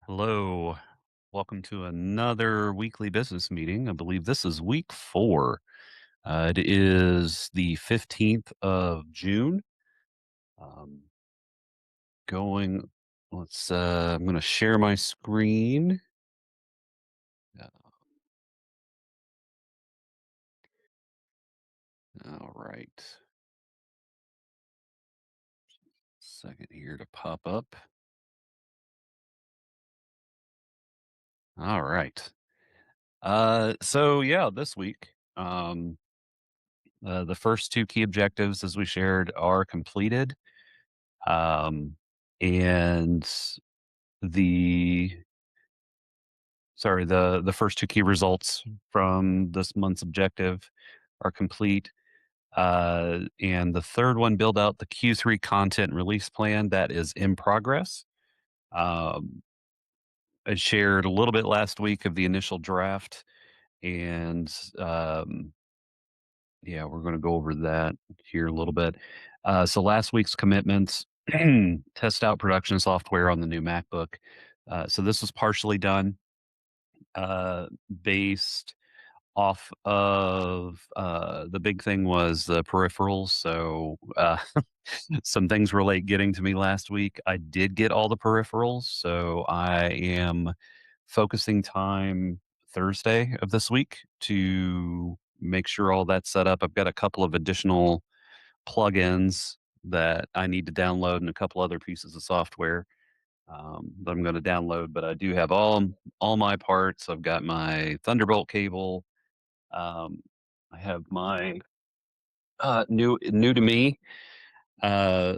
Hello. Welcome to another weekly business meeting. I believe this is week 4. It is the 15th of June. Um, going, I'm going to share my screen. Uh, all right. Second here to pop up. All right. So yeah, this week, the first two key objectives, as we shared, are completed. Um, and the the first two key results from this month's objective are complete. And the third one, build out the Q3 content release plan, that is in progress. Um, I shared a little bit last week of the initial draft, and yeah, we're going to go over that here a little bit. So last week's commitments, test out production software on the new MacBook. So this was partially done, uh, based off of the big thing was the peripherals. So some things were late getting to me last week. I did get all the peripherals, so I am focusing time Thursday of this week to make sure all that's set up. I've got a couple of additional plugins that I need to download and a couple other pieces of software that I'm going to download. But I do have all my parts. I've got my Thunderbolt cable. um, I have my new to me uh,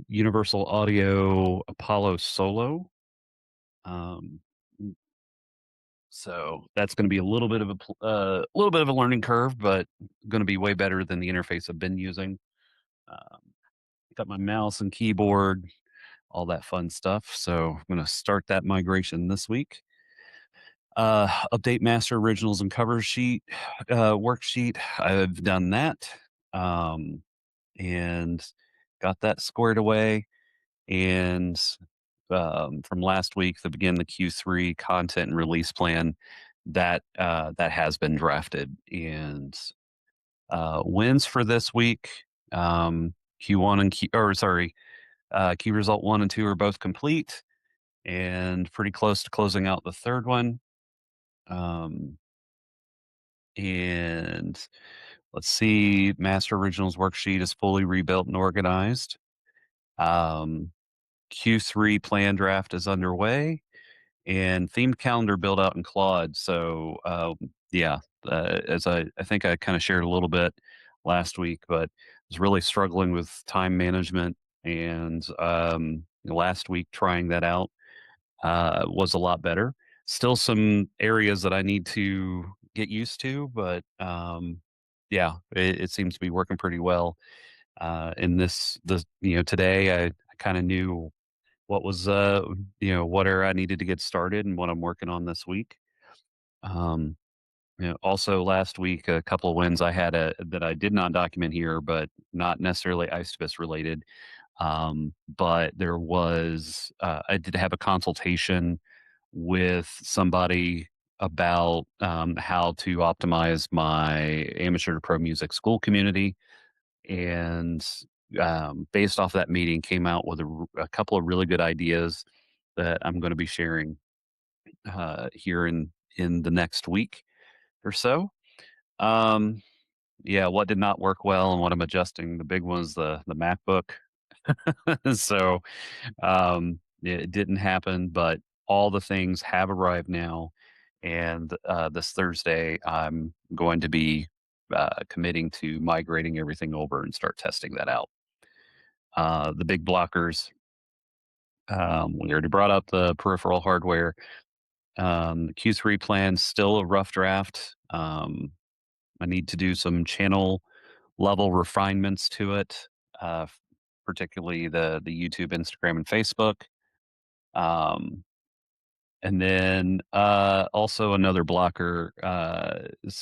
Universal Audio Apollo Solo. Um, so that's going to be a little bit of little bit of a learning curve, but going to be way better than the interface I've been using. Um, got my mouse and keyboard, all that fun stuff. So I'm going to start that migration this week. Update master originals and cover sheet worksheet. I've done that. Um, and got that squared away. And from last week, to begin the Q3 content and release plan, that has been drafted. And wins for this week, Q1 and key result 1 and 2 are both complete, and pretty close to closing out the third one. Um, and let's see, master originals worksheet is fully rebuilt and organized. Um, Q3 plan draft is underway, and themed calendar build out in Claude. So, yeah, as I think I kind of shared a little bit last week, but was really struggling with time management. And last week, trying that out was a lot better. Still some areas that I need to get used to, but yeah, it seems to be working pretty well. In today, I kind of knew what was what area I needed to get started and what I'm working on this week. Um, also last week, a couple of wins I had that I did not document here, but not necessarily EISTIBVS related. But there was I did have a consultation with somebody about how to optimize my amateur to pro music school community, and based off that meeting, came out with a couple of really good ideas that I'm going to be sharing here in the next week or so. Um, yeah, what did not work well and what I'm adjusting. The big one was the MacBook. So it didn't happen, but all the things have arrived now. And this Thursday, I'm going to be committing to migrating everything over and start testing that out. The big blockers, we already brought up the peripheral hardware. The Q3 plan still a rough draft. I need to do some channel level refinements to it, particularly the YouTube, Instagram, and Facebook. Um, and then also another blocker. As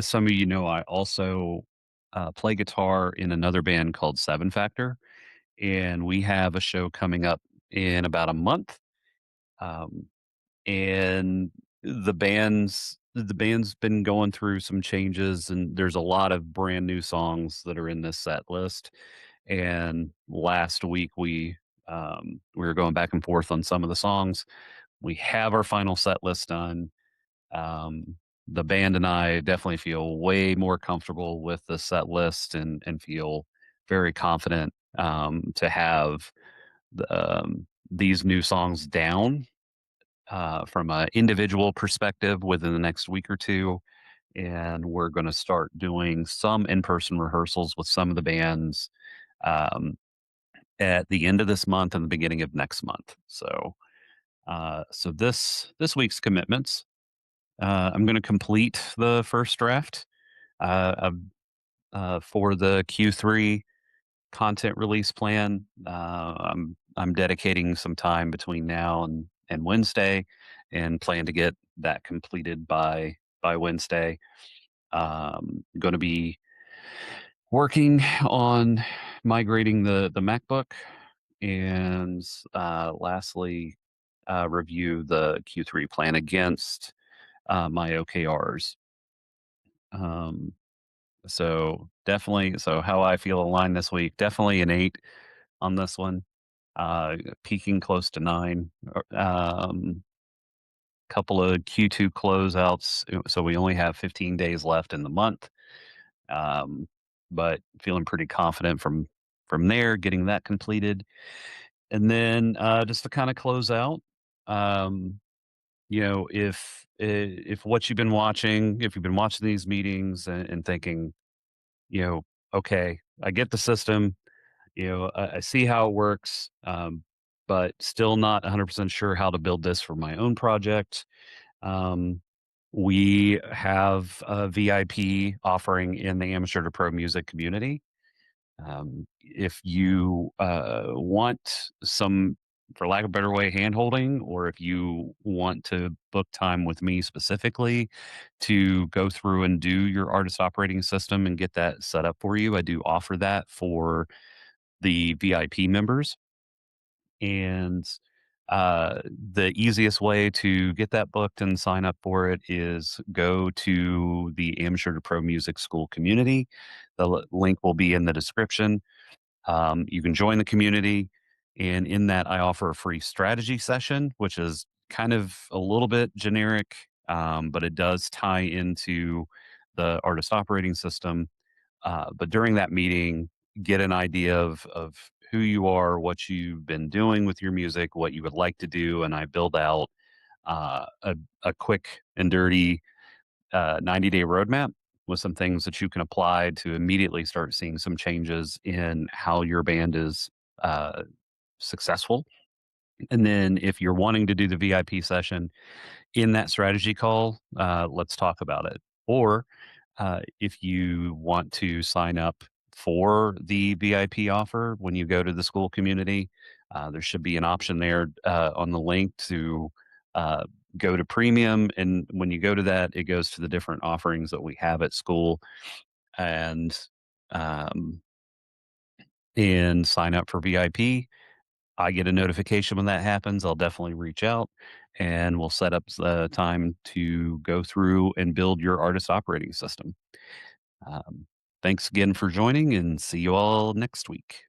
some of you know, I also play guitar in another band called Seven Factor, and we have a show coming up in about a month. Um, and the band's been going through some changes, and there's a lot of brand new songs that are in this set list. And last week we were going back and forth on some of the songs. We have our final set list done. um, the band and I definitely feel way more comfortable with the set list, and feel very confident to have these new songs down from an individual perspective within the next week or two. And we're going to start doing some in-person rehearsals with some of the bands um, at the end of this month and the beginning of next month. So this week's commitments, I'm going to complete the first draft for the Q3 content release plan. I'm dedicating some time between now and Wednesday, and plan to get that completed by Wednesday. Going to be working on migrating the MacBook, and lastly, review the Q3 plan against my OKRs. Um, so definitely, so how I feel aligned this week, definitely an 8 on this one, peaking close to 9. Couple of Q2 closeouts, so we only have 15 days left in the month. Um, but feeling pretty confident from there, getting that completed. And then just to kind of close out, um, if what you've been watching, if you've been watching these meetings and thinking, you know, okay, I get the system, I see how it works, but still not 100% sure how to build this for my own project. Um, we have a VIP offering in the amateur to pro music community. If you want some, for lack of a better way, hand holding, or if you want to book time with me specifically to go through and do your artist operating system and get that set up for you, I do offer that for the VIP members. And the easiest way to get that booked and sign up for it is go to the Amateur to Pro Music School community. The link will be in the description. You can join the community, and in that, I offer a free strategy session, which is kind of a little bit generic, but it does tie into the artist operating system. But during that meeting, get an idea of who you are, what you've been doing with your music, what you would like to do, and I build out a quick and dirty 90-day roadmap with some things that you can apply to immediately start seeing some changes in how your band is uh, successful. And then if you're wanting to do the VIP session in that strategy call, let's talk about it. Or if you want to sign up for the VIP offer when you go to the school community, there should be an option there on the link to uh, go to premium. And when you go to that, it goes to the different offerings that we have at school, and um, sign up for VIP. I get a notification when that happens. I'll definitely reach out, and we'll set up the time to go through and build your artist operating system. Um, Thanks again for joining, and see you all next week.